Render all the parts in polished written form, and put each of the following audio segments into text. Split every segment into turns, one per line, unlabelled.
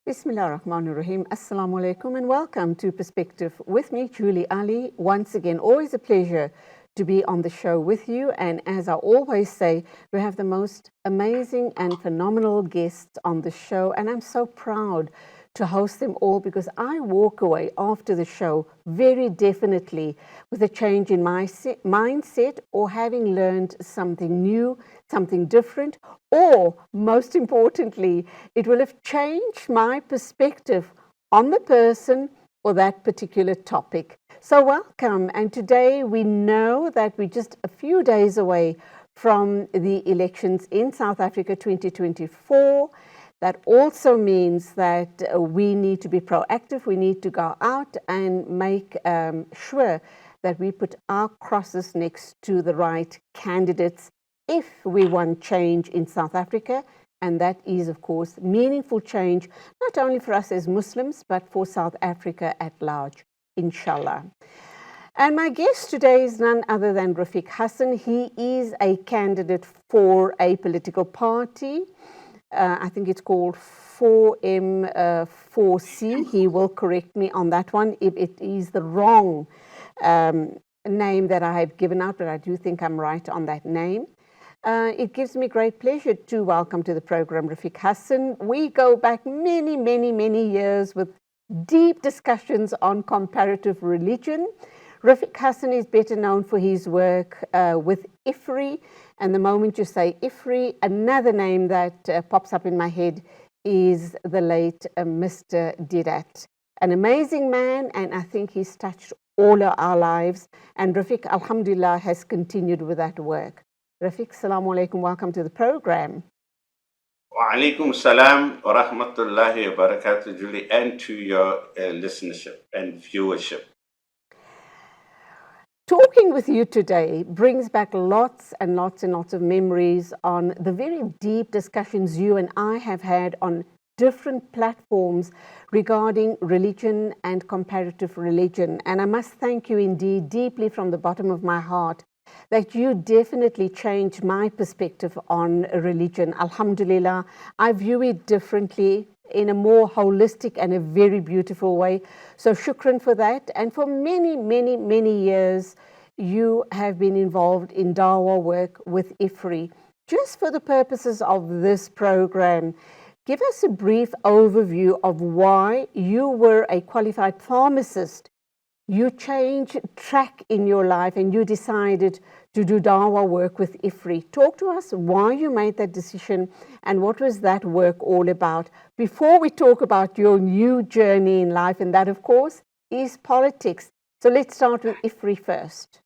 Bismillahirrahmanirrahim. Assalamu alaikum and welcome to Perspective with me, Julie Ali. Once again, always a pleasure to be on the show with you. And as I always say, we have the most amazing and phenomenal guests on the show. And I'm so proud to host them all because I walk away after the show very definitely with a change in my mindset or having learned something new, something different, or most importantly, it will have changed my perspective on the person or that particular topic. So welcome. And today we know that we're just a few days away from the elections in South Africa 2024. That also means that we need to be proactive. We need to go out and make sure that we put our crosses next to the right candidates if we want change in South Africa. And that is, of course, meaningful change, not only for us as Muslims, but for South Africa at large, inshallah. And my guest today is none other than Rafeeq Hassen. He is a candidate for a political party. I think it's called 4M4C. He will correct me on that one if it is the wrong name that I have given out, but I do think I'm right on that name. It gives me great pleasure to welcome to the program Rafeeq Hassen. We go back many, many, many years with deep discussions on comparative religion. Rafeeq Hassen is better known for his work with IFRI. And the moment you say IFRI, another name that pops up in my head is the late Mr. Didat. An amazing man, and I think he's touched all of our lives. And Rafeeq, alhamdulillah, has continued with that work. Rafeeq, assalamu alaikum, welcome to the program.
Wa alaikum salam wa rahmatullahi wa barakatuh, Julie, and to your listenership and viewership.
Talking with you today brings back lots and lots and lots of memories on the very deep discussions you and I have had on different platforms regarding religion and comparative religion. And I must thank you indeed deeply from the bottom of my heart that you definitely changed my perspective on religion. Alhamdulillah, I view it differently in a more holistic and a very beautiful way. So shukran for that. And for many, many, many years, you have been involved in Dawah work with IFRI. Just for the purposes of this program, give us a brief overview of why you were a qualified pharmacist. You changed track in your life and you decided to do Dawah work with IFRI. Talk to us why you made that decision and what was that work all about before we talk about your new journey in life, and that, of course, is politics. So let's start with IFRI first.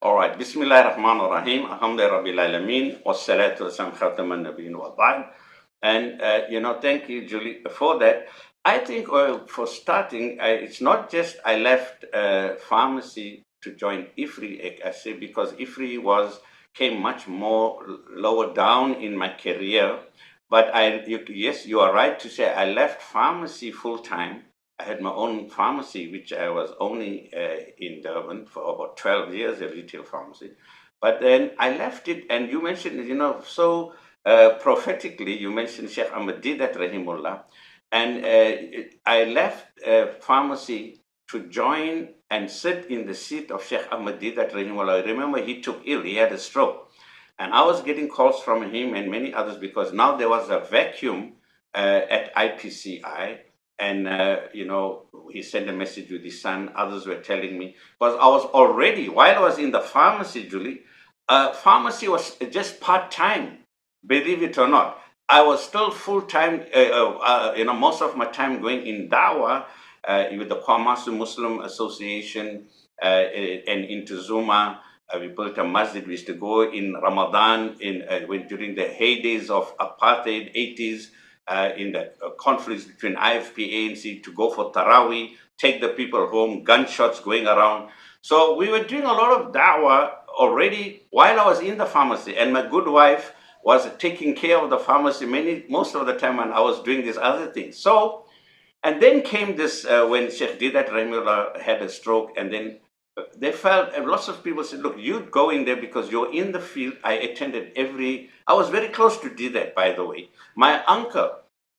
All right. Bismillah ar-Rahman ar-Rahim. Alhamdulillah Rabbil Alameen. Wassalatu wassalamu khataman nabiyyin wa ba'd. And, thank you, Julie, for that. I think for starting, it's not just I left pharmacy to join IFRI, I say, because IFRI came much more lower down in my career. But yes, you are right to say I left pharmacy full time. I had my own pharmacy, which I was owning in Durban for about 12 years, a retail pharmacy. But then I left it, and you mentioned, so prophetically, you mentioned Sheikh Ahmed Didat Rahimullah. And I left pharmacy to join and sit in the seat of Sheikh Ahmed Didat Rahimullah. I remember he took ill, he had a stroke. And I was getting calls from him and many others because now there was a vacuum at IPCI. And, he sent a message with his son. Others were telling me, because I was already, while I was in the pharmacy, Julie, pharmacy was just part-time, believe it or not. I was still full-time, most of my time going in Dawah with the Kwamasu Muslim Association and into Zuma. We built a masjid. We used to go in Ramadan during the heydays of apartheid, 80s. in the conflicts between IFP, ANC to go for Taraweeh, take the people home, gunshots going around. So we were doing a lot of da'wah already while I was in the pharmacy, and my good wife was taking care of the pharmacy most of the time when I was doing these other things. So, and then came this when Sheikh Didat Rahimullah had a stroke, and then they felt, and lots of people said, look, you go in there because you're in the field. I attended I was very close to Didat, by the way. My uncle,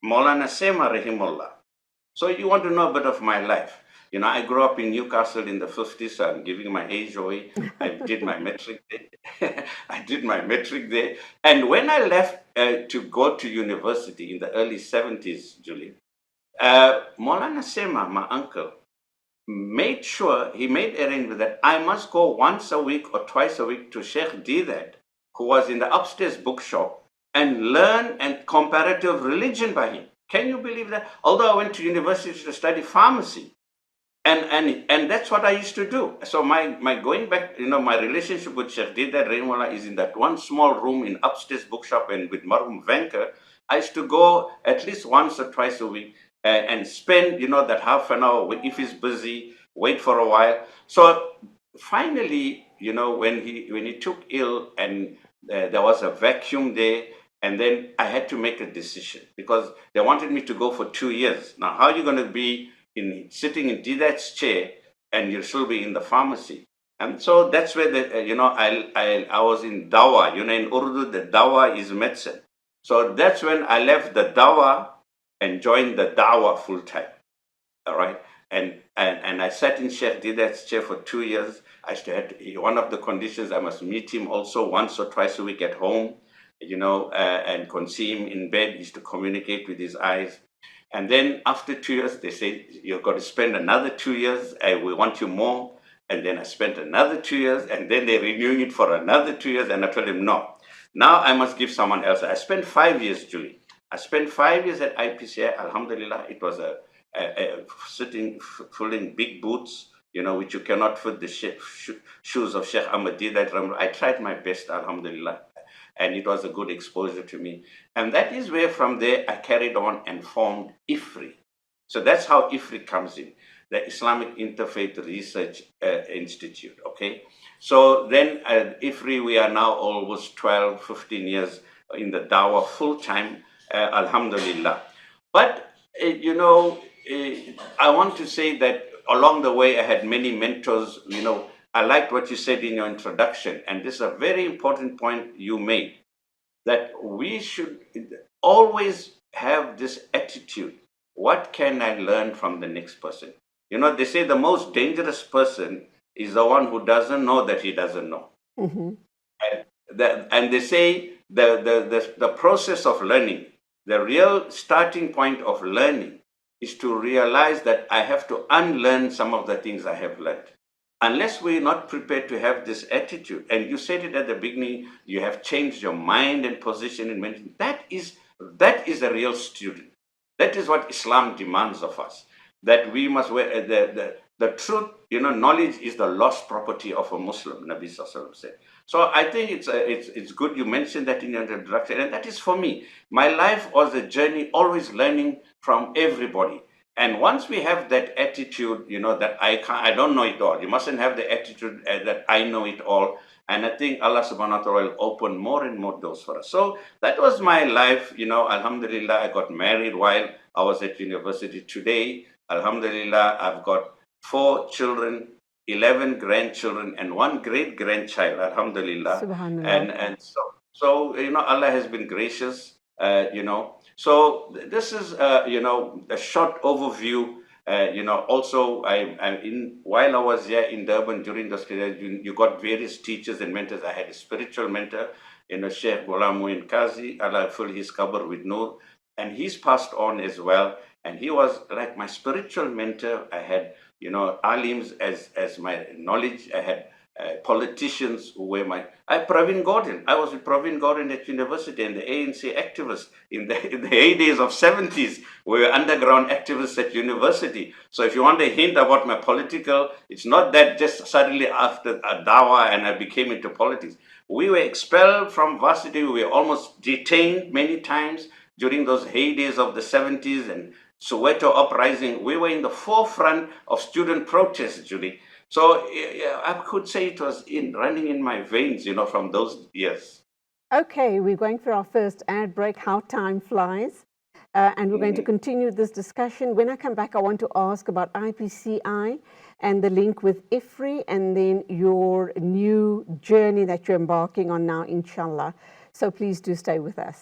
Maulana Sema Rahimullah. So you want to know a bit of my life. You know, I grew up in Newcastle in the 50s, so I'm giving my age away. I did my metric there. I did my metric there. And when I left to go to university in the early 70s, Julie, Maulana Sema, my uncle, made sure, he made arrangement that I must go once a week or twice a week to Sheikh Didat, who was in the upstairs bookshop, and learn and comparative religion by him. Can you believe that? Although I went to university to study pharmacy, and that's what I used to do. So my going back, you know, my relationship with Sheikh Didat Rahimullah is in that one small room in upstairs bookshop, and with Marhum Venker, I used to go at least once or twice a week and spend, you know, that half an hour. If he's busy, wait for a while. So finally, you know, when he took ill, and there was a vacuum there, and then I had to make a decision because they wanted me to go for 2 years. Now, how are you going to be sitting in Didat's chair and you'll still be in the pharmacy? And so that's where I was in Dawah. You know, in Urdu, the Dawah is medicine. So that's when I left the Dawah and joined the Dawah full time. All right. And I sat in Sheikh Didat's chair for 2 years. I still had one of the conditions, I must meet him also once or twice a week at home, you know, and see him in bed. He used to communicate with his eyes. And then after 2 years, they said, you've got to spend another 2 years. We want you more. And then I spent another 2 years, and then they're renewing it for another 2 years. And I told him, no, now I must give someone else. I spent 5 years, Julie. I spent 5 years at IPCI. Alhamdulillah, it was sitting, filling big boots, you know, which you cannot fit the shoes of Sheikh Ahmad Didat. I tried my best, alhamdulillah. And it was a good exposure to me. And that is where from there I carried on and formed IFRI. So that's how IFRI comes in, the Islamic Interfaith Research Institute, okay? So then IFRI, we are now almost 12, 15 years in the Dawah full-time, alhamdulillah. But, you know, I want to say that along the way I had many mentors, you know. I liked what you said in your introduction, and this is a very important point you made, that we should always have this attitude. What can I learn from the next person? You know, they say the most dangerous person is the one who doesn't know that he doesn't know. Mm-hmm. And they say the process of learning, the real starting point of learning is to realize that I have to unlearn some of the things I have learned. Unless we're not prepared to have this attitude, and you said it at the beginning, you have changed your mind and position in many things. That is a real student. That is what Islam demands of us. That we must wear the truth. You know, knowledge is the lost property of a Muslim. Nabi Sallallahu Alaihi Wasallam said. So I think it's good you mentioned that in your introduction, and that is for me. My life was a journey, always learning from everybody. And once we have that attitude, you know, that I don't know it all. You mustn't have the attitude that I know it all. And I think Allah subhanahu wa ta'ala will open more and more doors for us. So that was my life, you know, alhamdulillah. I got married while I was at university. Today, alhamdulillah, I've got 4 children, 11 grandchildren, and 1 great-grandchild, alhamdulillah. Subhanallah. And so, you know, Allah has been gracious, you know. So this is, you know, a short overview. You know, also while I was here in Durban during this period, you got various teachers and mentors. I had a spiritual mentor, you know, Sheikh Ghulam Muin Qazi, Allah fill his qabr with nur, and he's passed on as well. And he was like my spiritual mentor. I had, you know, alims as my knowledge. I had politicians who were Praveen Gordon. I was with Praveen Gordon at university, and the ANC activists in the heydays of 70s. We were underground activists at university. So if you want a hint about my political, it's not that just suddenly after a Dawah and I became into politics. We were expelled from varsity. We were almost detained many times during those heydays of the 70s and Soweto uprising. We were in the forefront of student protests, Julie. So I could say it was running in my veins, from those years.
Okay, we're going for our first ad break, how time flies. And we're going to continue this discussion. When I come back, I want to ask about IPCI and the link with IFRI, and then your new journey that you're embarking on now, inshallah. So please do stay with us.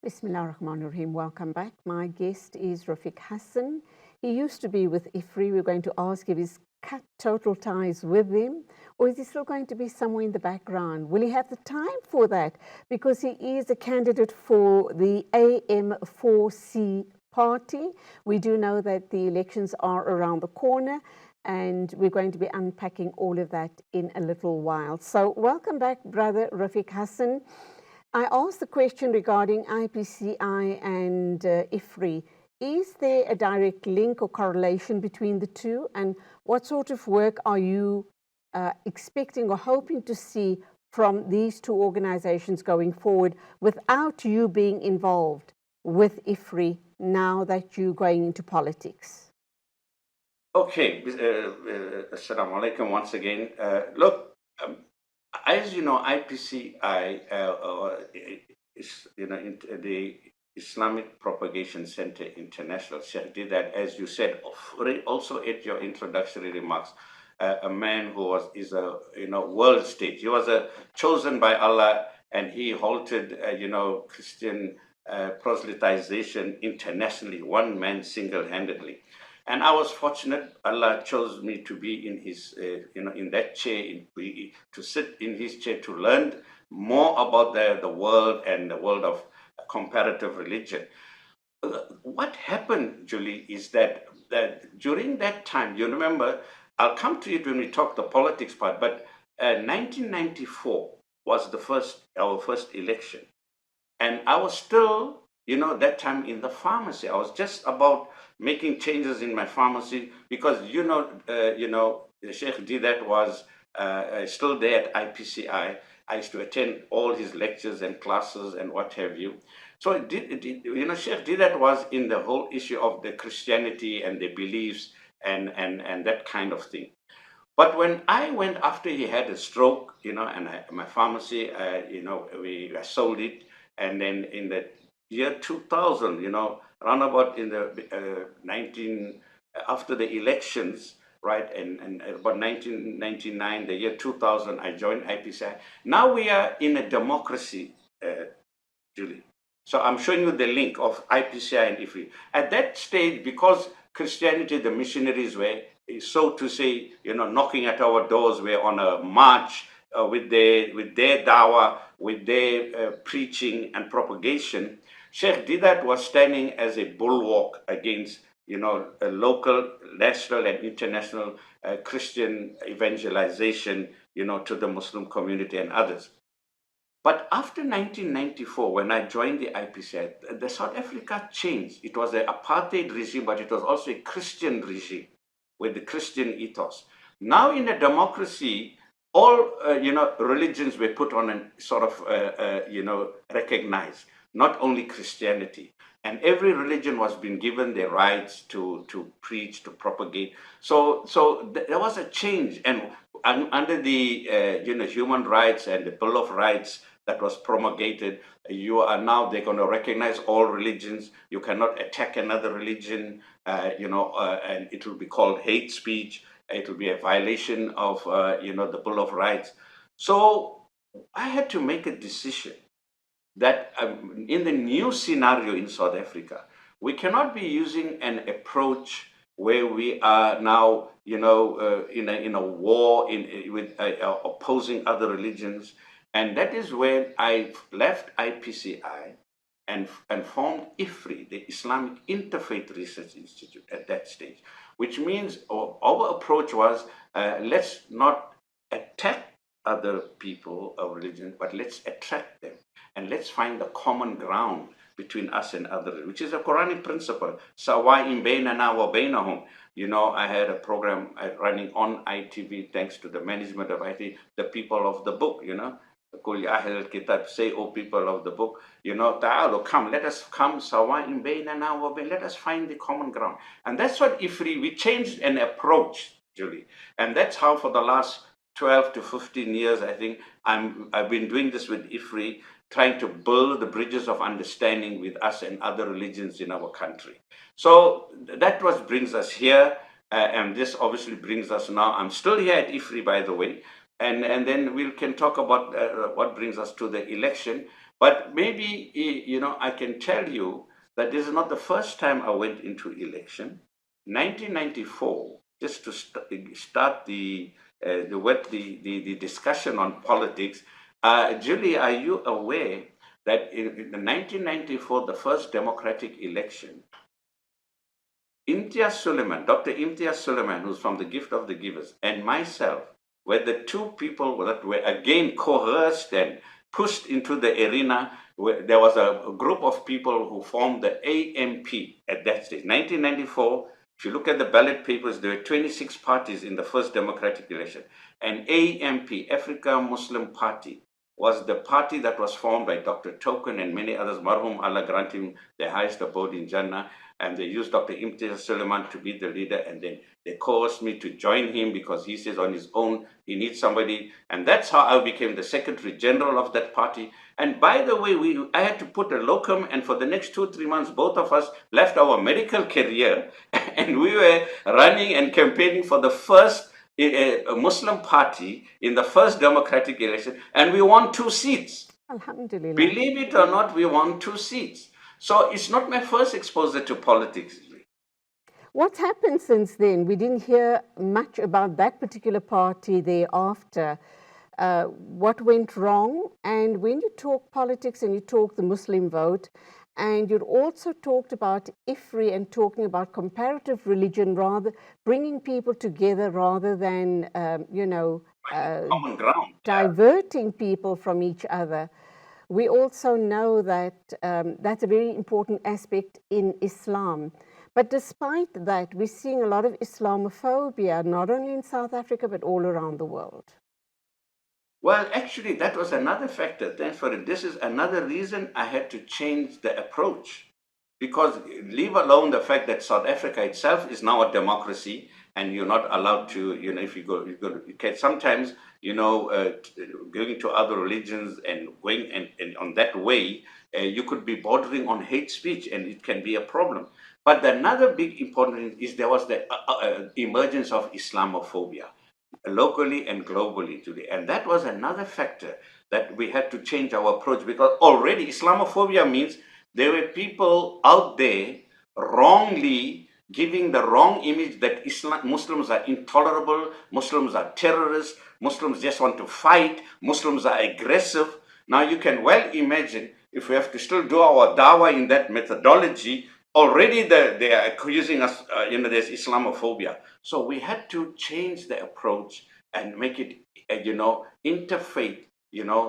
Bismillah ar-Rahman ar-Rahim. Welcome back. My guest is Rafeeq Hassen. He used to be with IFRI. We're going to ask if he's cut total ties with them, or is he still going to be somewhere in the background? Will he have the time for that? Because he is a candidate for the AM4C party. We do know that the elections are around the corner, and we're going to be unpacking all of that in a little while. So welcome back, brother Rafeeq Hassen. I asked the question regarding IPCI and IFRI. Is there a direct link or correlation between the two? And what sort of work are you expecting or hoping to see from these two organizations going forward without you being involved with IFRI now that you're going into politics?
Okay, Assalamu alaikum once again. Look, as you know, IPCI is, the Islamic Propagation Center International. Sheikh did that, as you said, also at your introductory remarks. A man who is a world stage. He was chosen by Allah, and he halted Christian proselytization internationally, one man single-handedly. And I was fortunate. Allah chose me to be in his, in that chair, to sit in his chair to learn more about the world and the world of comparative religion. What happened, Julie, is that during that time, you remember, I'll come to it when we talk the politics part, but 1994 was our first election. And I was still, that time in the pharmacy. I was just about making changes in my pharmacy because, Sheikh Didat was still there at IPCI. I used to attend all his lectures and classes and what have you. So, Sheikh Didat was in the whole issue of the Christianity and the beliefs and that kind of thing. But when I went after he had a stroke, and my pharmacy, I sold it. And then in the year 2000, round about in the after the elections, right, and about 1999, the year 2000, I joined IPCI. Now we are in a democracy, Julie. So I'm showing you the link of IPCI and IFRI. At that stage, because Christianity, the missionaries were, so to say, knocking at our doors, we're on a march with their Dawah, with their preaching and propagation. Sheikh Didat was standing as a bulwark against, a local, national, and international Christian evangelization, to the Muslim community and others. But after 1994, when I joined the IPCI, the South Africa changed. It was an apartheid regime, but it was also a Christian regime with the Christian ethos. Now in a democracy, all religions were put on and sort of recognized, not only Christianity. And every religion was being given the rights to preach, to propagate. So there was a change, and under the human rights and the Bill of Rights that was promulgated, they're going to recognize all religions. You cannot attack another religion, and it will be called hate speech. It will be a violation of the Bill of Rights. So I had to make a decision that in the new scenario in South Africa, we cannot be using an approach where we are now, in a war with opposing other religions. And that is when I left IPCI and formed IFRI, the Islamic Interfaith Research Institute, at that stage, which means our approach was let's not attack other people of religion, but let's attract them and let's find the common ground between us and others, which is a Quranic principle. Sawa'in baynana wa baynahum. You know, I had a program running on ITV thanks to the management of ITV, the people of the book, you know. Qul ya ahl al-kitab, say, O people of the book, you know, ta'alu, come, let us come, sawa'in baynana wa bayn, let us find the common ground. And that's what IFRI, we changed an approach, Julie. And that's how for the last 12 to 15 years, I think, I've been doing this with IFRI, trying to build the bridges of understanding with us and other religions in our country. So that what brings us here, and this obviously brings us now. I'm still here at IFRI, by the way, and then we can talk about what brings us to the election. But maybe, you know, I can tell you that this is not the first time I went into election. 1994, just to start the discussion on politics. Julie, are you aware that in the 1994, the first democratic election, Imtiaz Sooliman, Dr. Imtiaz Sooliman, who's from the Gift of the Givers, and myself were the two people that were again coerced and pushed into the arena. Where there was a group of people who formed the AMP at that stage, 1994. If you look at the ballot papers, there were 26 parties in the first democratic election. And AMP, Africa Muslim Party, was the party that was formed by Dr. Token and many others. Marhum, Allah grant him the highest abode in Jannah. And they used Dr. Imtiaz Sooliman to be the leader. And then they coerced me to join him because he says on his own he needs somebody. And that's how I became the Secretary General of that party. And by the way, I had to put a locum, and for the next 2-3 months, both of us left our medical career, and we were running and campaigning for the first Muslim party in the first democratic election, and we won 2 seats.
Alhamdulillah.
Believe it or not, we won 2 seats. So it's not my first exposure to politics.
What's happened since then? We didn't hear much about that particular party thereafter. What went wrong? And when you talk politics and you talk the Muslim vote, and you'd also talked about IFRI and talking about comparative religion, rather bringing people together rather than,
common ground,
diverting people from each other. We also know that that's a very important aspect in Islam. But despite that, we're seeing a lot of Islamophobia, not only in South Africa, but all around the world.
Well, actually, that was another factor. Thanks for it. This is another reason I had to change the approach. Because leave alone the fact that South Africa itself is now a democracy, and you're not allowed to, you know, if you can sometimes, you know, going to other religions and going and on that way, you could be bordering on hate speech, and it can be a problem. But another big important is there was the emergence of Islamophobia, locally and globally today. And that was another factor that we had to change our approach, because already Islamophobia means there were people out there wrongly giving the wrong image that Muslims are intolerable, Muslims are terrorists, Muslims just want to fight, Muslims are aggressive. Now you can well imagine if we have to still do our dawah in that methodology, already they are accusing us, there's Islamophobia. So we had to change the approach and make it, interfaith,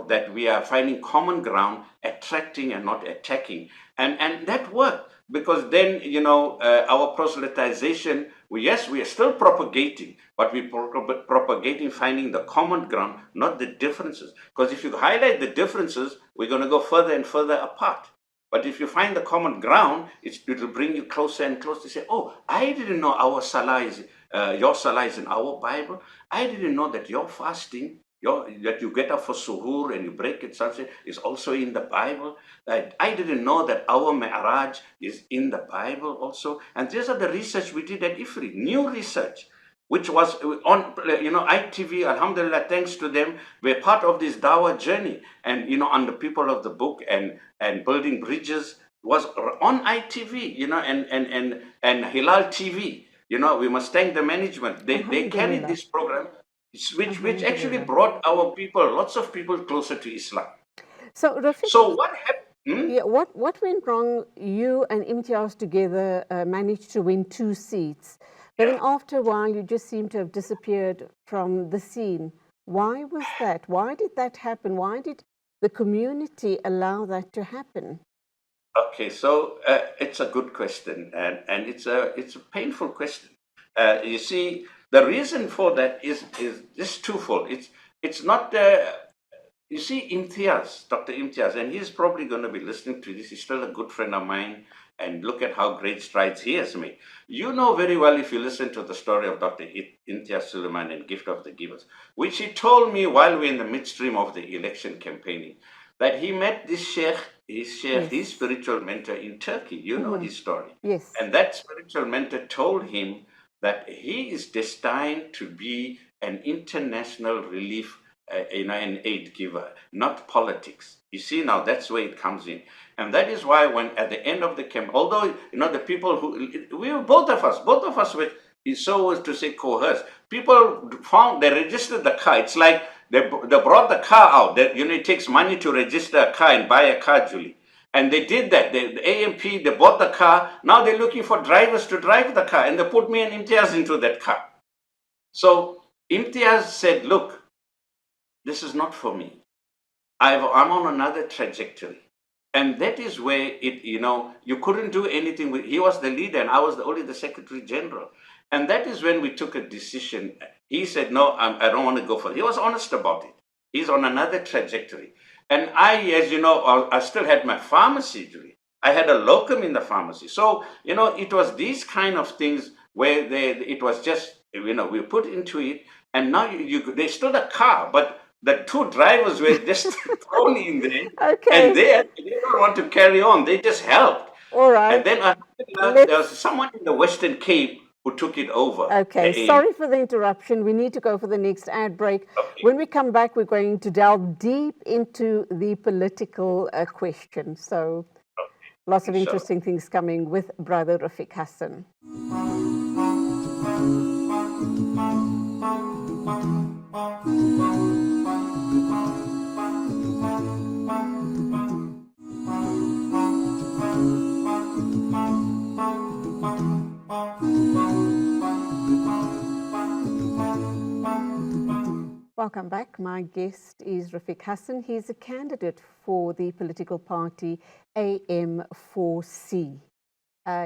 that we are finding common ground, attracting and not attacking. And that worked, because then, our proselytization, we are still propagating, but we're propagating finding the common ground, not the differences. Because if you highlight the differences, we're going to go further and further apart. But if you find the common ground, it will bring you closer and closer to say, oh, I didn't know our salah is, your salah is in our Bible. I didn't know that your fasting, that you get up for suhoor and you break at sunset is also in the Bible. I didn't know that our Mi'raj is in the Bible also. And these are the research we did at IFRI, new research, which was on, ITV, alhamdulillah, thanks to them, we're part of this Dawah journey. And, on the people of the book and building bridges was on ITV, and Hilaal TV. We must thank the management. They carried this program, which actually brought our people, lots of people closer to Islam.
So, Rafeek,
so what happened?
Yeah, what went wrong? You and Imtiaz together managed to win 2 seats. But then after a while, you just seem to have disappeared from the scene. Why was that? Why did that happen? Why did the community allow that to happen?
Okay, so it's a good question, and it's a painful question. You see, the reason for that is just twofold. It's not. You see, Imtiaz, Dr. Imtiaz, and he's probably going to be listening to this. He's still a good friend of mine, and look at how great strides he has made. You know very well if you listen to the story of Dr. Imtiaz Suleiman and Gift of the Givers, which he told me while we're in the midstream of the election campaigning, that he met this sheikh, his spiritual mentor in Turkey. You know his story.
Yes.
And that spiritual mentor told him that he is destined to be an international relief an aid giver, not politics. You see, now that's where it comes in. And that is why when at the end of the camp, although, the people both of us were, so to say, coerced. People they registered the car. It's like they brought the car out. That, it takes money to register a car and buy a car, Julie. And they did that. The AMP, they bought the car. Now they're looking for drivers to drive the car. And they put me and Imtiaz into that car. So Imtiaz said, look, this is not for me. I'm on another trajectory. And that is where you couldn't do anything with. He was the leader and I was only the Secretary General. And that is when we took a decision. He said, no, I don't want to go for it. He was honest about it. He's on another trajectory. And I, as you know, I still had my pharmacy, Julie. I had a locum in the pharmacy. So, it was these kind of things where it was just, we put into it. And now they stood a car, but the two drivers were just thrown in there.
Okay.
And they don't want to carry on. They just helped.
All right.
And then there was someone in the Western Cape who took it over.
Okay, sorry for the interruption. We need to go for the next ad break.
Okay.
When we come back, we're going to delve deep into the political question. So lots of interesting things coming with Brother Rafeeq Hassen. Welcome back. My guest is Rafeeq Hassen. He's a candidate for the political party AM4C.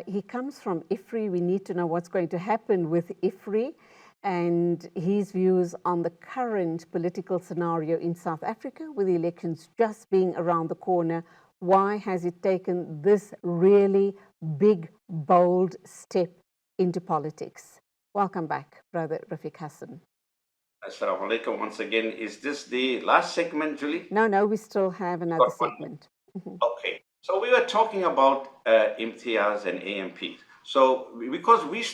He comes from IFRI. We need to know what's going to happen with IFRI and his views on the current political scenario in South Africa, with the elections just being around the corner. Why has it taken this really big, bold step into politics? Welcome back, Brother Rafeeq Hassen.
Assalamu alaikum once again. Is this the last segment, Julie?
No, we still have another segment.
Okay. So we were talking about Imtiaz and AMP. So because we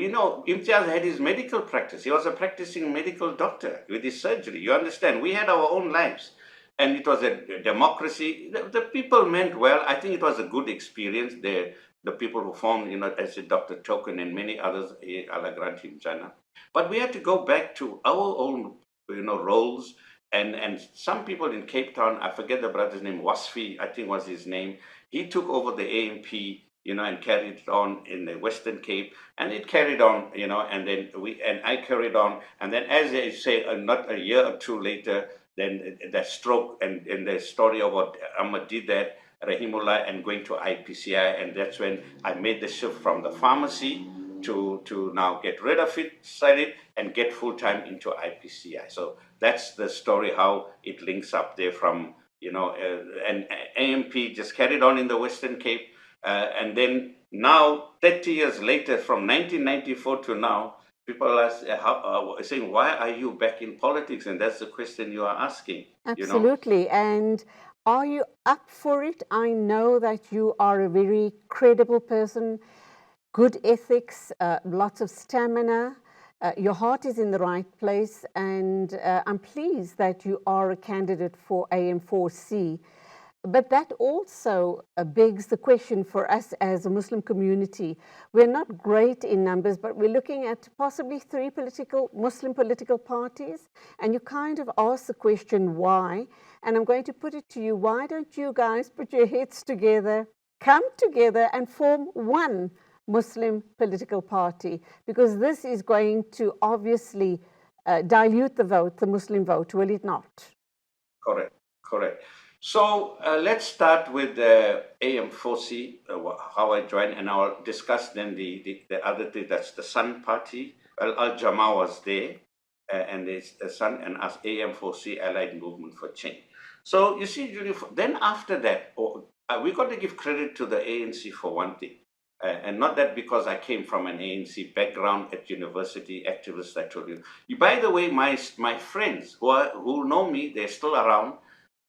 know Imtiaz had his medical practice. He was a practicing medical doctor with his surgery. You understand? We had our own lives. And it was a democracy. The people meant well. I think it was a good experience. The people who formed, as Dr. Token and many others, Allah grant him Jannah. But we had to go back to our own, roles. And some people in Cape Town, I forget the brother's name, Wasfi, I think was his name. He took over the AMP, and carried it on in the Western Cape, and it carried on, and then I carried on. And then, as I say, not a year or two later, then the stroke and the story of what Ahmad did that, Rahimullah, and going to IPCI, and that's when I made the shift from the pharmacy to now get rid of it, sell it, and get full-time into IPCI. So that's the story, how it links up there from, and AMP just carried on in the Western Cape. And then now, 30 years later, from 1994 to now, people are saying, why are you back in politics? And that's the question you are asking.
Absolutely. And are you up for it? I know that you are a very credible person, good ethics, lots of stamina. Your heart is in the right place. And I'm pleased that you are a candidate for AM4C. But that also begs the question for us as a Muslim community. We're not great in numbers, but we're looking at possibly 3 Muslim political parties. And you kind of ask the question, why? And I'm going to put it to you, why don't you guys put your heads together, come together and form one Muslim political party? Because this is going to obviously dilute the vote, the Muslim vote, will it not?
Correct, correct. So let's start with AM4C, how I joined, and I'll discuss then the other thing, that's the Sun Party. Well, Al-Jama was there, and there's the Sun, and as AM4C, Allied Movement for Change. So you see, Julie, then after that, we got to give credit to the ANC for one thing. And not that because I came from an ANC background at university, activists, I told you. By the way, my friends who know me, they're still around.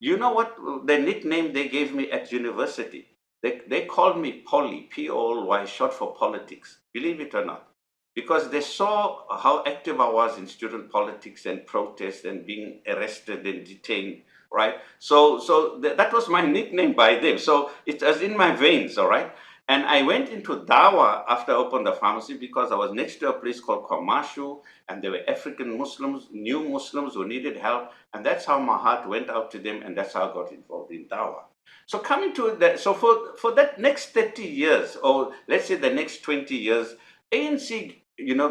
You know what the nickname they gave me at university? They called me Polly, P-O-L-Y, short for politics, believe it or not. Because they saw how active I was in student politics and protests and being arrested and detained, right? So that was my nickname by them. So it was in my veins, all right? And I went into Dawah after I opened the pharmacy because I was next to a place called Kwamashu, and there were African Muslims, new Muslims who needed help. And that's how my heart went out to them, and that's how I got involved in Dawah. So coming to that, so for that next 30 years, or let's say the next 20 years, ANC,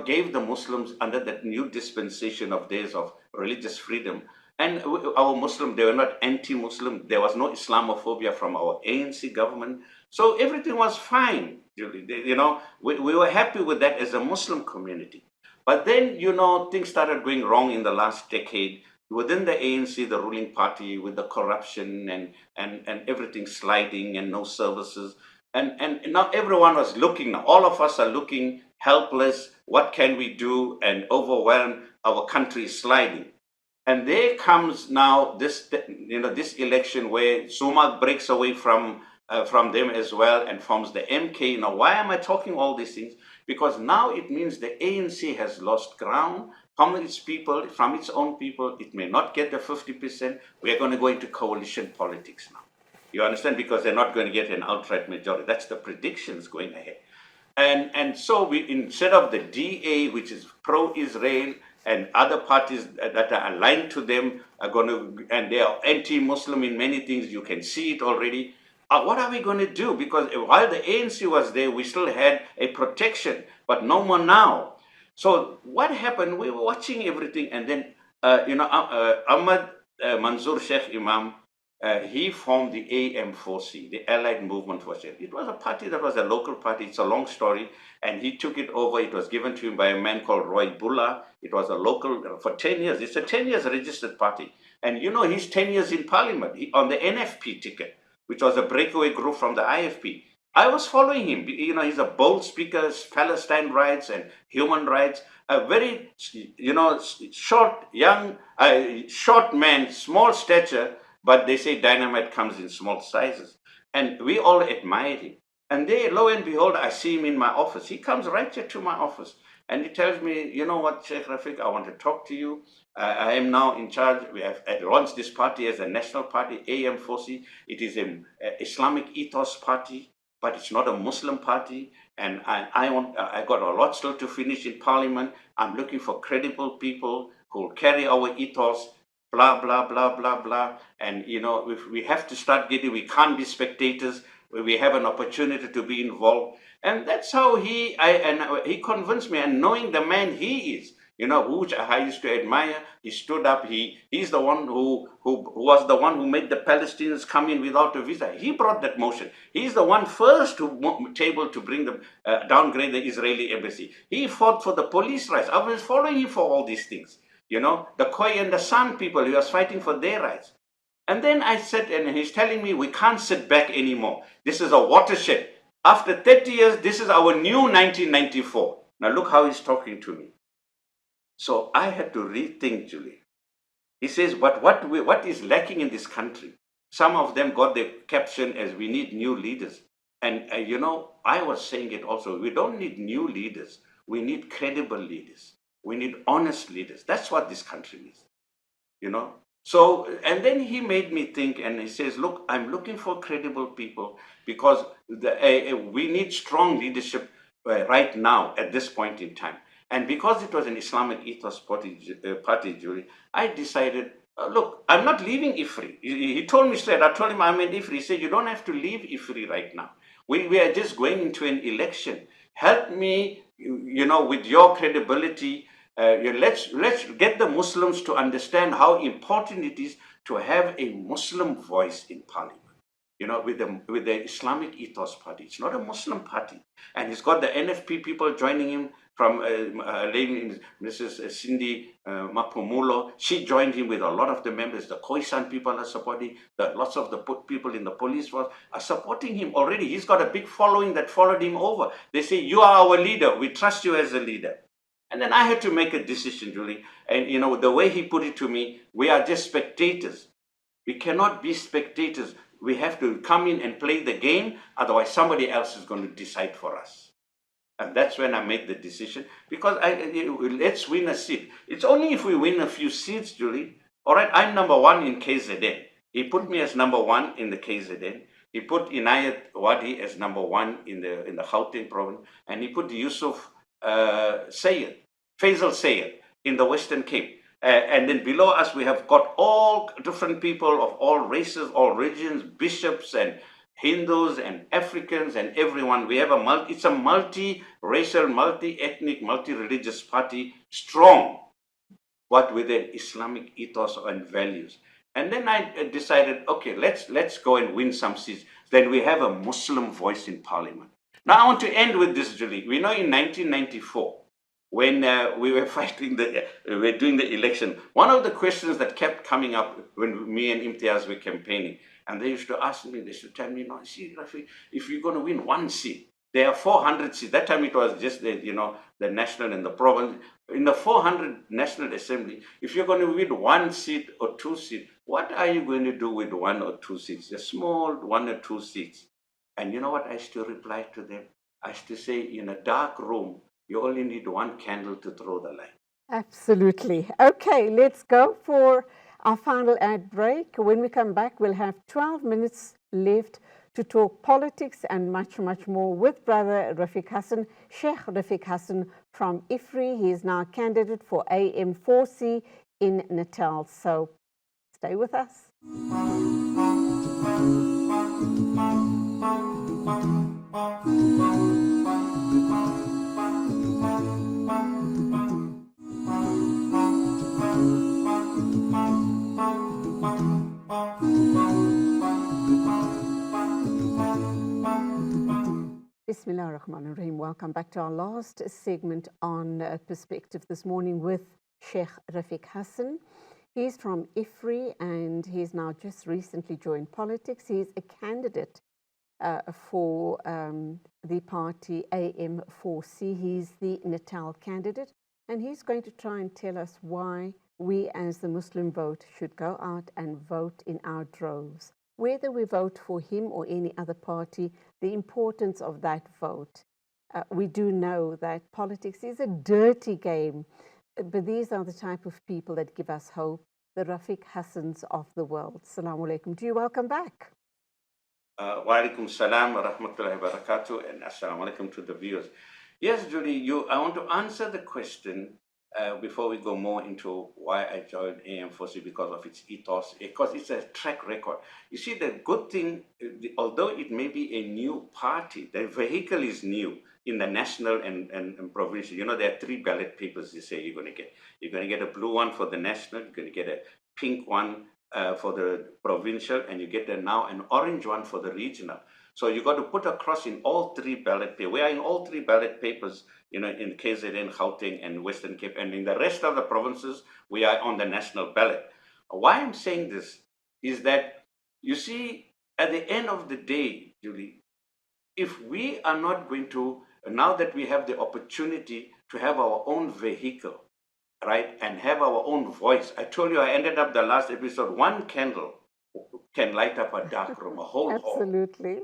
gave the Muslims under that new dispensation of days of religious freedom. And our Muslim, they were not anti-Muslim. There was no Islamophobia from our ANC government. So everything was fine, Julie. We were happy with that as a Muslim community. But then, things started going wrong in the last decade within the ANC, the ruling party, with the corruption and everything sliding and no services. And now everyone was looking, now all of us are looking helpless. What can we do? And overwhelmed, our country is sliding. And there comes now this election where Sumak breaks away from them as well and forms the MK. Now, why am I talking all these things? Because now it means the ANC has lost ground from its people, from its own people. It may not get the 50%. We're going to go into coalition politics now. You understand? Because they're not going to get an outright majority. That's the predictions going ahead. And so we, instead of the DA, which is pro-Israel, and other parties that are aligned to them are going to, and they are anti-Muslim in many things, you can see it already. What are we going to do? Because while the ANC was there, we still had a protection, but no more now. So what happened? We were watching everything, and then, Ahmad Manzoor Sheikh Imam, he formed the AM4C, the Allied Movement for Change. It was a party that was a local party. It's a long story. And he took it over. It was given to him by a man called Roy Bulla. It was a local, for 10 years. It's a 10 years registered party. And he's 10 years in parliament on the NFP ticket, which was a breakaway group from the IFP. I was following him. He's a bold speaker, Palestine rights and human rights. A very, short, young, short man, small stature, but they say dynamite comes in small sizes. And we all admired him. And there, lo and behold, I see him in my office. He comes right here to my office. And he tells me, you know what, Sheikh Rafeeq, I want to talk to you. I am now in charge. We have launched this party as a national party, AM4C. It is an Islamic ethos party, but it's not a Muslim party. And I got a lot still to finish in parliament. I'm looking for credible people who will carry our ethos, blah, blah, blah, blah, blah. And, if we have to start we can't be spectators. We have an opportunity to be involved. And that's how he convinced me. And knowing the man he is, who I used to admire, he stood up. He's the one who was the one who made the Palestinians come in without a visa. He brought that motion. He's the one first who table to bring them, downgrade the Israeli embassy. He fought for the police rights. I was following him for all these things. The Khoi and the San people, he was fighting for their rights. And then I said, and he's telling me, we can't sit back anymore. This is a watershed. After 30 years, this is our new 1994. Now look how he's talking to me. So I had to rethink, Julie. He says, but what is lacking in this country? Some of them got the caption as we need new leaders. And I was saying it also. We don't need new leaders. We need credible leaders. We need honest leaders. That's what this country needs. So, and then he made me think, and he says, look, I'm looking for credible people because we need strong leadership right now at this point in time. And because it was an Islamic ethos party, Julie, I decided, look, I'm not leaving IFRI. He told me straight, I told him I'm in IFRI. He said, you don't have to leave IFRI right now. We are just going into an election. Help me, with your credibility, Let's get the Muslims to understand how important it is to have a Muslim voice in parliament. With the Islamic Ethos Party, it's not a Muslim party, and he's got the NFP people joining him from lady Mrs. Cindy Mapumulo. She joined him with a lot of the members. The Khoisan people are supporting. Lots of the people in the police force are supporting him already. He's got a big following that followed him over. They say, "You are our leader. We trust you as a leader." And then I had to make a decision, Julie. And the way he put it to me, we are just spectators. We cannot be spectators. We have to come in and play the game. Otherwise, somebody else is going to decide for us. And that's when I made the decision. Because let's win a seat. It's only if we win a few seats, Julie. All right, I'm number one in KZN. He put me as number one in the KZN. He put Inayat Wadi as number one in the Gauteng province. And he put Yusuf Faisal Sayed in the Western Cape. And then below us, we have got all different people of all races, all religions, bishops and Hindus and Africans and everyone. We have it's a multi-racial, multi-ethnic, multi-religious party, strong, but with an Islamic ethos and values. And then I decided, okay, let's go and win some seats. Then we have a Muslim voice in parliament. Now I want to end with this, Julie. We know in 1994, when we were we were doing the election, one of the questions that kept coming up when me and Imtiaz were campaigning, and they used to ask me, they used to tell me, "No, see, Rafeek, if you're going to win one seat, there are 400 seats." That time it was just the national and the province. In the 400 National Assembly, if you're going to win one seat or two seats, what are you going to do with one or two seats? A small one or two seats. And you know what I used to reply to them? I used to say, in a dark room, you only need one candle to throw the light.
Absolutely. Okay, let's go for our final ad break. When we come back, we'll have 12 minutes left to talk politics and much, much more with Brother Rafeeq Hassen, Sheikh Rafeeq Hassen from IFRI. He is now a candidate for AM4C in Natal. So stay with us. Bismillah ar-Rahman ar-Rahim. Welcome back to our last segment on Perspective this morning with Sheikh Rafeeq Hassen. He's from IFRI and he's now just recently joined politics. He's a candidate for the party AM4C. He's the Natal candidate, and he's going to try and tell us why we as the Muslim vote should go out and vote in our droves. Whether we vote for him or any other party, the importance of that vote. We do know that politics is a dirty game, but these are the type of people that give us hope, the Rafeeq Hassens of the world. Assalamu alaikum. Do you welcome back?
Wa alaikum salam wa rahmatullahi wa barakatuh, and assalamu alaikum to the viewers. Yes, Julie, I want to answer the question before we go more into why I joined AM4C, because of its ethos, because it's a track record. You see, the good thing, although it may be a new party, the vehicle is new in the national and provincial. There are 3 ballot papers you say you're going to get. You're going to get a blue one for the national, you're going to get a pink one for the provincial, and you get now an orange one for the regional. So you got to put a cross in all 3 ballot papers. We are in all 3 ballot papers, in KZN, Gauteng, and Western Cape, and in the rest of the provinces, we are on the national ballot. Why I'm saying this is that, you see, at the end of the day, Julie, if we are not going to, now that we have the opportunity to have our own vehicle, right, and have our own voice. I told you I ended up the last episode, one candle can light up a dark room, a whole hall.
Absolutely.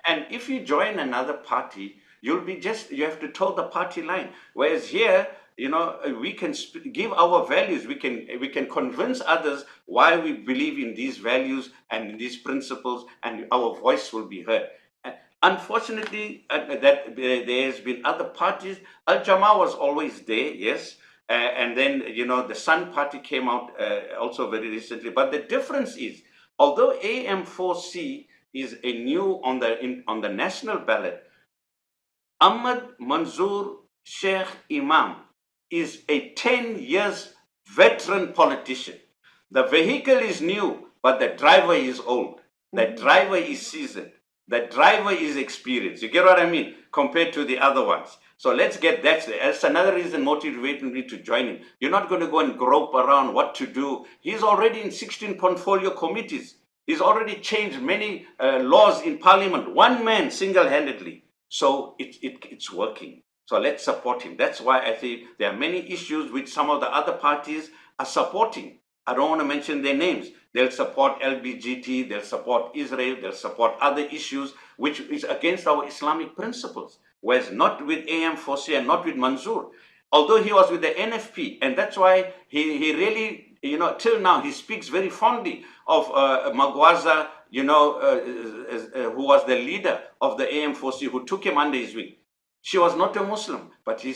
And if you join another party, you have to toe the party line. Whereas here, we can give our values. We can convince others why we believe in these values and these principles, and our voice will be heard. Unfortunately, that there has been other parties. Al-Jama was always there, yes. And then, the Sun Party came out also very recently. But the difference is, although AM4C is a new on the national ballot, Ahmad Manzoor Sheikh Imam is a 10 years veteran politician. The vehicle is new, but the driver is old. The driver is seasoned. The driver is experienced. You get what I mean? Compared to the other ones. So let's get that. That's another reason motivating me to join him. You're not going to go and grope around what to do. He's already in 16 portfolio committees. He's already changed many laws in parliament. One man single-handedly. So it's working. So let's support him. That's why I think there are many issues which some of the other parties are supporting. I don't want to mention their names. They'll support LBGT, they'll support Israel, they'll support other issues which is against our Islamic principles. Whereas not with AM4C and not with Mansour. Although he was with the NFP, and that's why he really, till now he speaks very fondly of Magwaza, who was the leader of the AM4C, who took him under his wing. She was not a Muslim, but he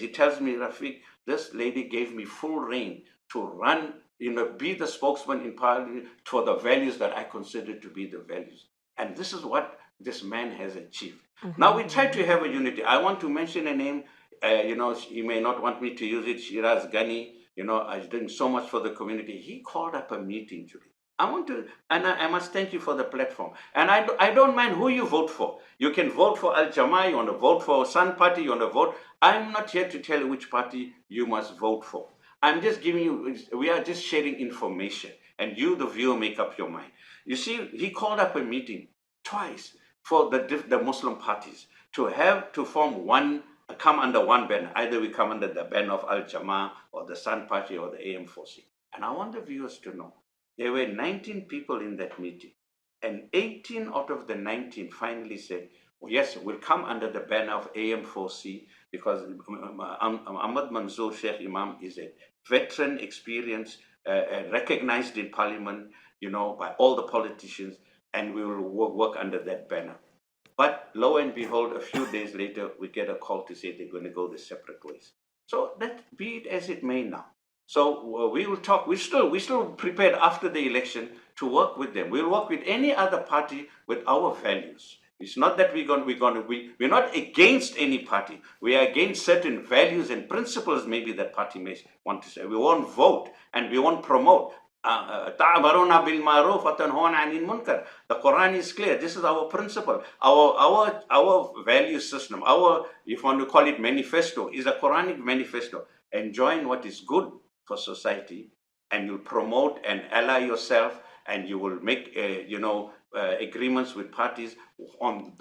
tells me, Rafeek, this lady gave me full reign to run, be the spokesman in parliament for the values that I consider to be the values. And this is what this man has achieved. Now we try to have a unity. I want to mention a name, he may not want me to use it, Shiraz Ghani, is doing so much for the community. He called up a meeting, Julie. I must thank you for the platform. And I don't mind who you vote for. You can vote for Al Jamaa, you want to vote for Sun Party, you want to vote. I'm not here to tell you which party you must vote for. I'm just giving you, we are just sharing information. And you, the viewer, make up your mind. You see, he called up a meeting twice for the Muslim parties to form one, come under one banner. Either we come under the banner of Al Jamaa or the Sun Party or the AM4C. And I want the viewers to know, there were 19 people in that meeting, and 18 out of the 19 finally said, well, yes, we'll come under the banner of AM4C because Ahmad Mansour Sheikh Imam is a veteran, experienced, recognized in parliament, by all the politicians, and we will work under that banner. But lo and behold, a few days later, we get a call to say they're going to go their separate ways. So that be it as it may now. So we will talk. We're still prepared after the election to work with them. We'll work with any other party with our values. It's not that we're not against any party. We are against certain values and principles maybe that party may want to say. We won't vote and we won't promote. The Quran is clear. This is our principle. Our value system, if you want to call it manifesto, is a Quranic manifesto. Enjoying what is good for society, and you'll promote and ally yourself, and you will make agreements with parties on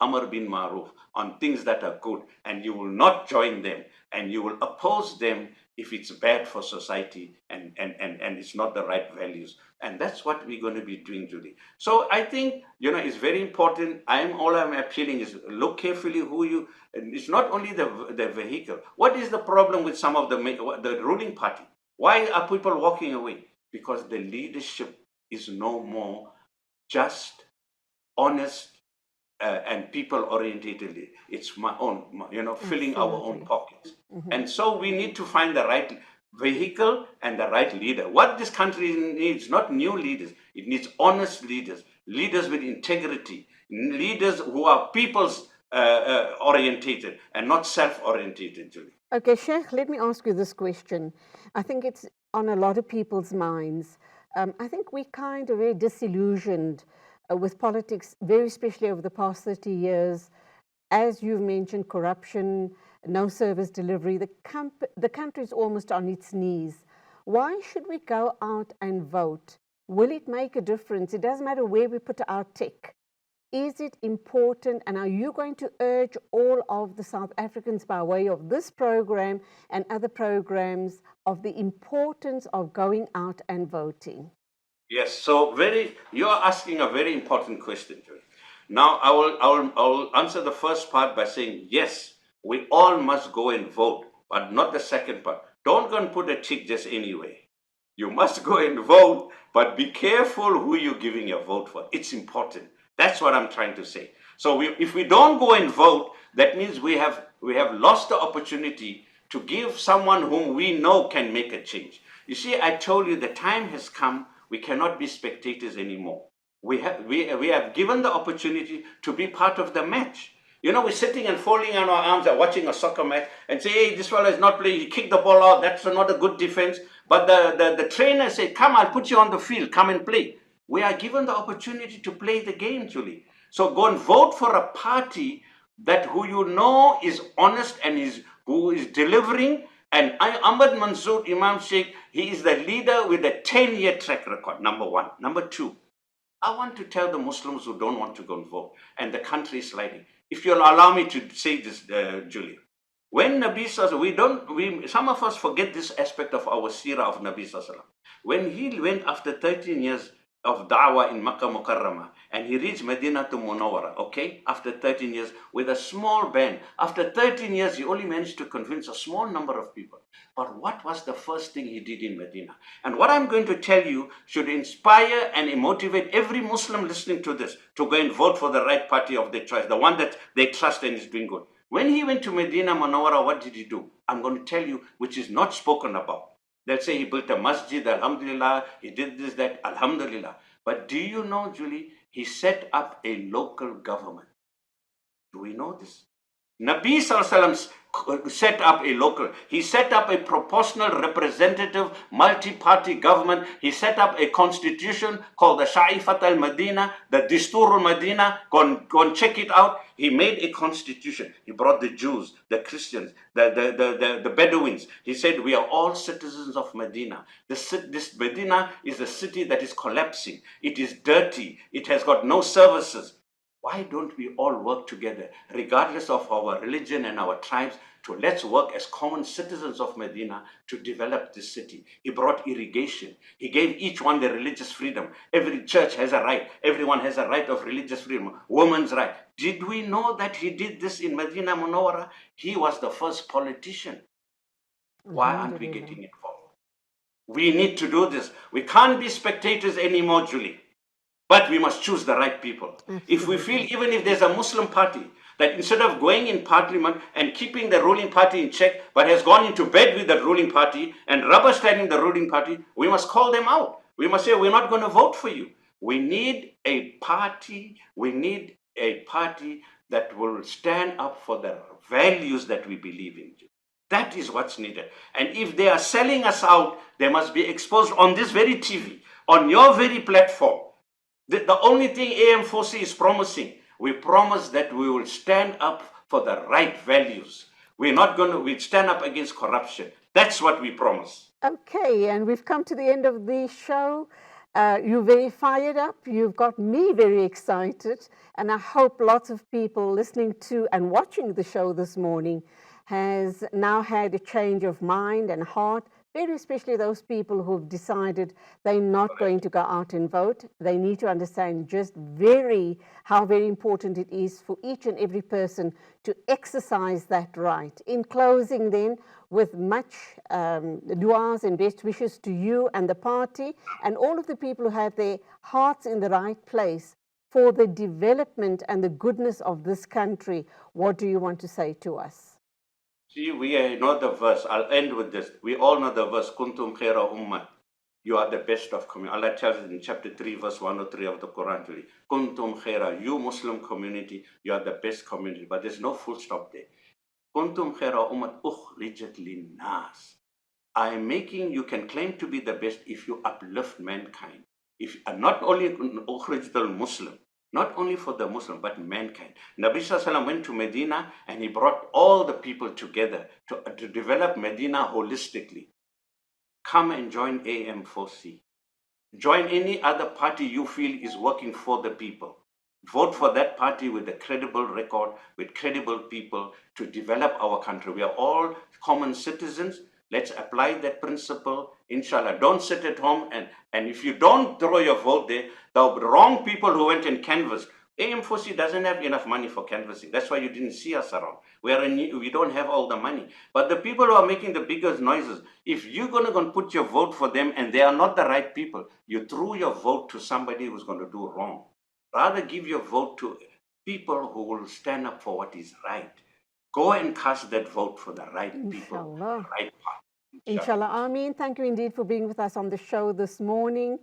Amr bin Maruf, on things that are good, and you will not join them, and you will oppose them if it's bad for society and it's not the right values. And that's what we're going to be doing today. So I think, it's very important. All I'm appealing is look carefully it's not only the vehicle. What is the problem with some of the ruling party? Why are people walking away? Because the leadership is no more just, honest, and people-oriented. It's my own, filling our own pockets. And so we need to find the right vehicle and the right leader. What this country needs, not new leaders, it needs honest leaders, leaders with integrity, leaders who are people's orientated and not self-orientated, Julie.
Okay, Sheikh, let me ask you this question. I think it's on a lot of people's minds. I think we're kind of very disillusioned with politics, very especially over the past 30 years. As you've mentioned, corruption, no service delivery, the country is almost on its knees. Why should we go out and vote? Will it make a difference? It doesn't matter where we put our tick. Is it important? And are you going to urge all of the South Africans by way of this program and other programs of the importance of going out and voting?
Yes, so you are asking a very important question, Joy. Now, I will answer the first part by saying, yes, we all must go and vote, but not the second part. Don't go and put a tick just anyway. You must go and vote, but be careful who you're giving your vote for. It's important. That's what I'm trying to say. So if we don't go and vote, that means we have lost the opportunity to give someone whom we know can make a change. You see, I told you the time has come. We cannot be spectators anymore. We have given the opportunity to be part of the match. You know, we're sitting and folding on our arms and watching a soccer match and say, hey, this fellow is not playing. He kicked the ball out. That's not a good defense. But the trainer said, come, I'll put you on the field. Come and play. We are given the opportunity to play the game, Julie. So go and vote for a party that who you know is honest and who is delivering. And Ahmad Mansour Imam Sheikh, he is the leader with a 10-year track record, number one. Number two, I want to tell the Muslims who don't want to go and vote, and the country is sliding. If you'll allow me to say this, Julie, when Nabi Sallallahu, some of us forget this aspect of our seerah of Nabi Sallallahu. When he went after 13 years of Dawah in Makkah Mukarramah, and he reached Medina to Munawwara, okay, after 13 years with a small band. After 13 years, he only managed to convince a small number of people. But what was the first thing he did in Medina? And what I'm going to tell you should inspire and motivate every Muslim listening to this to go and vote for the right party of their choice, the one that they trust and is doing good. When he went to Medina Munawwara, what did he do? I'm going to tell you, which is not spoken about. They'll say he built a masjid, alhamdulillah, he did this, that, alhamdulillah. But do you know, Julie, he set up a local government. Do we know this? Nabi Sallallahu set up a local. He set up a proportional representative multi-party government. He set up a constitution called the Sha'ifat al-Madina, the Distur al-Madina. Go and check it out. He made a constitution. He brought the Jews, the Christians, the Bedouins. He said, we are all citizens of Medina. This Medina is a city that is collapsing. It is dirty. It has got no services. Why don't we all work together, regardless of our religion and our tribes, to let's work as common citizens of Medina to develop this city. He brought irrigation. He gave each one their religious freedom. Every church has a right. Everyone has a right of religious freedom. Women's right. Did we know that he did this in Medina Munawwara? He was the first politician. Why aren't we getting involved? We need to do this. We can't be spectators anymore, Julie. But we must choose the right people. Absolutely. If we feel, even if there's a Muslim party, that instead of going in parliament and keeping the ruling party in check, but has gone into bed with the ruling party and rubber stamping the ruling party, we must call them out. We must say, we're not going to vote for you. We need a party. We need a party that will stand up for the values that we believe in. That is what's needed. And if they are selling us out, they must be exposed on this very TV, on your very platform. The only thing AM4C is promising, we promise that we will stand up for the right values. We're not going to, we stand up against corruption. That's what we promise.
Okay, and we've come to the end of the show. You're very fired up. You've got me very excited. And I hope lots of people listening to and watching the show this morning has now had a change of mind and heart, very especially those people who've decided they're not going to go out and vote. They need to understand just how very important it is for each and every person to exercise that right. In closing then, with much du'as and best wishes to you and the party and all of the people who have their hearts in the right place for the development and the goodness of this country, what do you want to say to us?
See, we know the verse. I'll end with this. We all know the verse, Kuntum khaira ummah. You are the best of community. Allah tells us in chapter 3, verse 103 of the Quran, Kuntum khaira, you Muslim community, you are the best community. But there's no full stop there. Kuntum khaira ummah ukhrijat linnas. I am making, you can claim to be the best if you uplift mankind. If not only ukhrijat al-Muslim, not only for the Muslim, but mankind. Nabi Sallallahu went to Medina and he brought all the people together to develop Medina holistically. Come and join AM4C. Join any other party you feel is working for the people. Vote for that party with a credible record, with credible people to develop our country. We are all common citizens. Let's apply that principle, inshallah. Don't sit at home and if you don't throw your vote there, the wrong people who went and canvassed. AM4C doesn't have enough money for canvassing. That's why you didn't see us around. We don't have all the money. But the people who are making the biggest noises, if you're going to go and put your vote for them and they are not the right people, you threw your vote to somebody who's going to do wrong. Rather give your vote to people who will stand up for what is right. Go and cast that vote for the right people, the right party.
Inshallah. Ameen. Thank you indeed for being with us on the show this morning.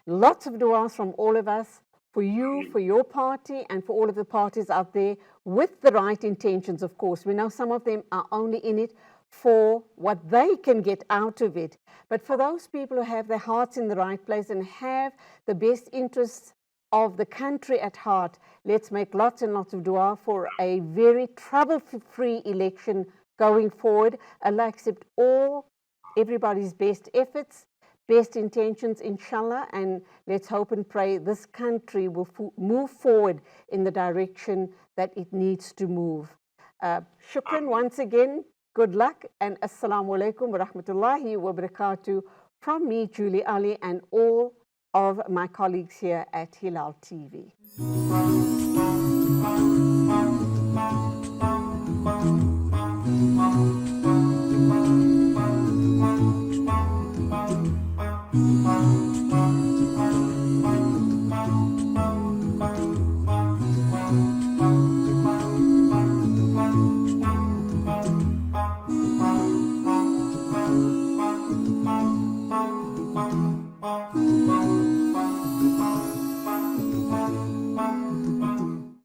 Lots of du'as from all of us for you, for your party, and for all of the parties out there with the right intentions, of course. We know some of them are only in it for what they can get out of it. But for those people who have their hearts in the right place and have the best interests of the country at heart, let's make lots and lots of dua for a very trouble-free election going forward. Allah accept everybody's best efforts, best intentions, inshallah, and let's hope and pray this country will move forward in the direction that it needs to move. Shukran once again, good luck, and assalamu alaikum wa rahmatullahi wa barakatuh from me, Julie Ali, and all of my colleagues here at Hilaal TV.